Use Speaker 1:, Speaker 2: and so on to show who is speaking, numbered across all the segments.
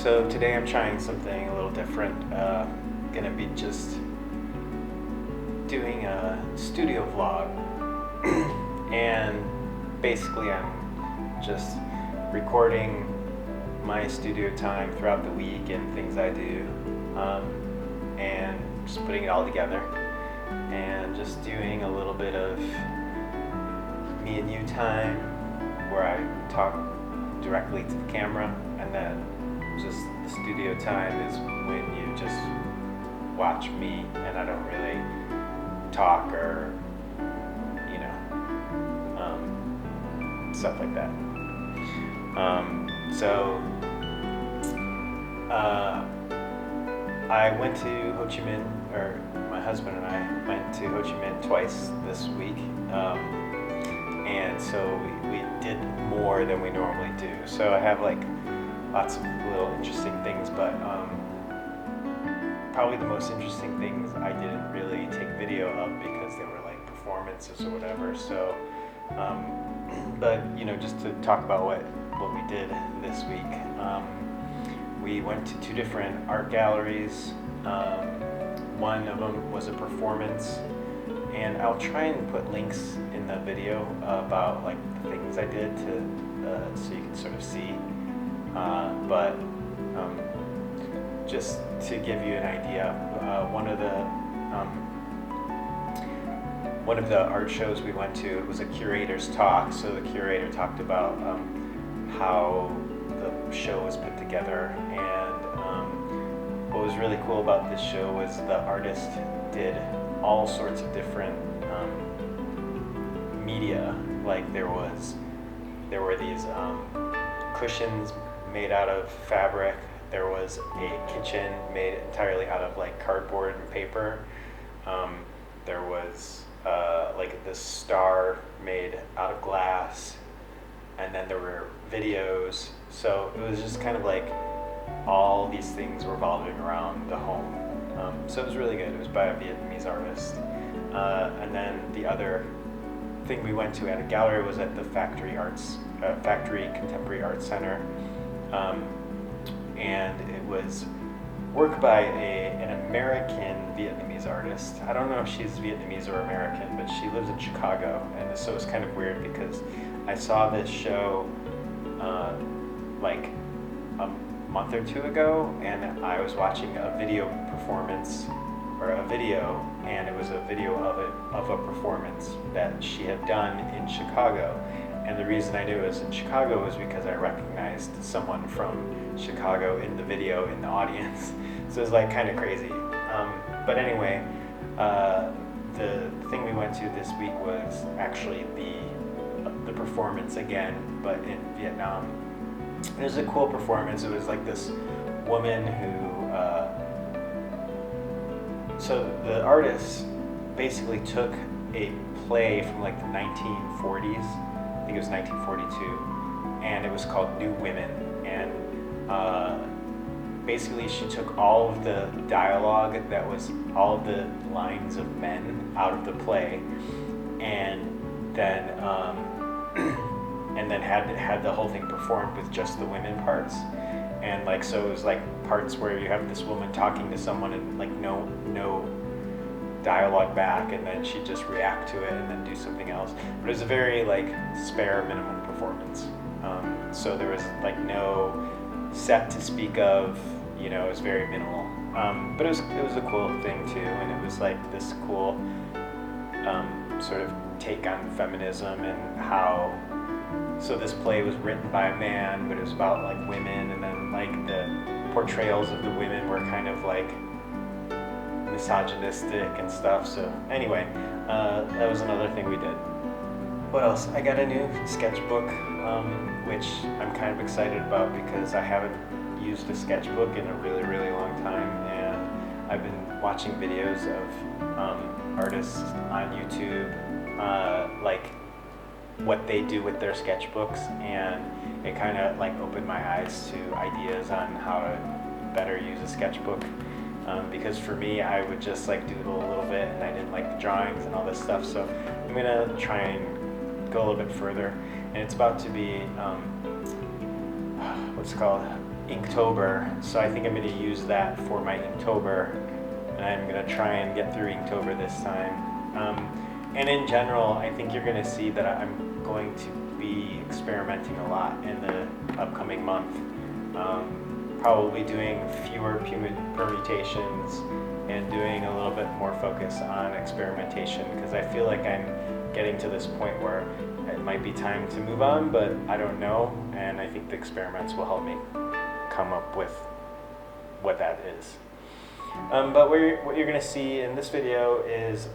Speaker 1: So today I'm trying something a little different. Gonna be just doing a studio vlog and basically I'm just recording my studio time throughout the week and things I do, and just putting it all together and just doing a little bit of me and you time where I talk directly to the camera, and then just the studio time is when you just watch me and I don't really talk or stuff like that. I went to Ho Chi Minh, or my husband and I went to Ho Chi Minh twice this week, and so we did more than we normally do. So I have like lots of little interesting things, but probably the most interesting things I didn't really take video of because they were like performances or whatever. So, but just to talk about what we did this week, we went to 2 different art galleries. One of them was a performance, and I'll try and put links in the video about like the things I did so you can sort of see. But just to give you an idea, one of the art shows we went to, it was a curator's talk. So the curator talked about how the show was put together, and what was really cool about this show was the artist did all sorts of different media. Like there were these cushions made out of fabric. There was a kitchen made entirely out of like cardboard and paper. There was like this star made out of glass, and then there were videos. So it was just kind of like all these things revolving around the home. So it was really good. It was by a Vietnamese artist. And then the other thing we went to at a gallery was at the Factory Contemporary Arts Center. And it was work by an American Vietnamese artist. I don't know if she's Vietnamese or American, but she lives in Chicago. And so it's kind of weird because I saw this show like a month or 2 ago, and I was watching a video performance, or a video, and it was a video of a performance that she had done in Chicago. And the reason I knew it was in Chicago was because I recognized someone from Chicago in the video in the audience. So it was like kind of crazy. But anyway, the thing we went to this week was actually the performance again, but in Vietnam. It was a cool performance. It was like this woman who, so the artist basically took a play from like the 1940s, I think it was 1942, and it was called New Women. And basically she took all of the dialogue that was all of the lines of men out of the play, and then had the whole thing performed with just the women parts. And like, so it was like parts where you have this woman talking to someone and like no dialogue back, and then she'd just react to it and then do something else. But it was a very like spare, minimum performance. So there was like no set to speak of, it was very minimal. But it was a cool thing too, and it was like this cool sort of take on feminism and how. So this play was written by a man, but it was about like women, and then like the portrayals of the women were kind of like misogynistic and stuff. So anyway, that was another thing we did. What else? I got a new sketchbook, which I'm kind of excited about because I haven't used a sketchbook in a really, really long time, and I've been watching videos of artists on YouTube, like what they do with their sketchbooks, and it kind of like opened my eyes to ideas on how to better use a sketchbook, because for me I would just like doodle a little bit and I didn't like the drawings and all this stuff. So I'm gonna try and go a little bit further, and it's about to be what's it called, Inktober. So I think I'm gonna use that for my Inktober, and I'm gonna try and get through Inktober this time. And in general, I think you're going to see that I'm going to be experimenting a lot in the upcoming month. Probably doing fewer permutations and doing a little bit more focus on experimentation, because I feel like I'm getting to this point where it might be time to move on, but I don't know, and I think the experiments will help me come up with what that is. But what you're going to see in this video is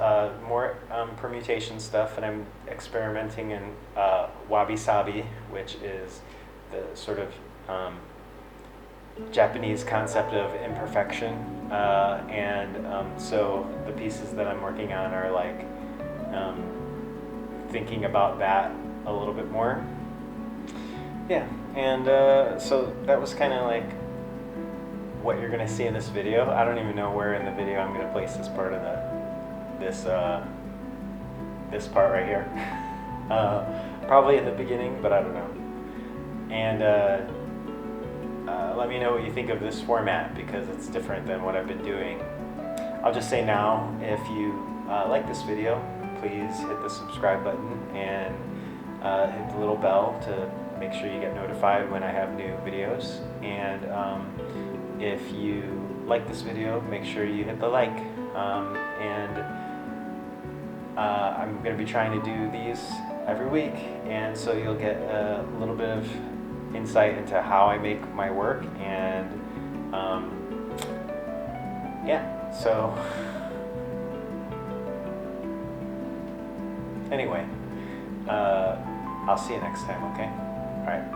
Speaker 1: more permutation stuff, and I'm experimenting in wabi sabi, which is the sort of Japanese concept of imperfection, so the pieces that I'm working on are like thinking about that a little bit more. Yeah, and so that was kind of like what you're gonna see in this video. I don't even know where in the video I'm gonna place this part of this part right here. Probably in the beginning, but I don't know. And let me know what you think of this format, because it's different than what I've been doing. I'll just say now, if you like this video, please hit the subscribe button and hit the little bell to make sure you get notified when I have new videos. And if you like this video, make sure you hit the like. I'm going to be trying to do these every week, and so you'll get a little bit of insight into how I make my work. And yeah, so anyway, I'll see you next time, okay? All right.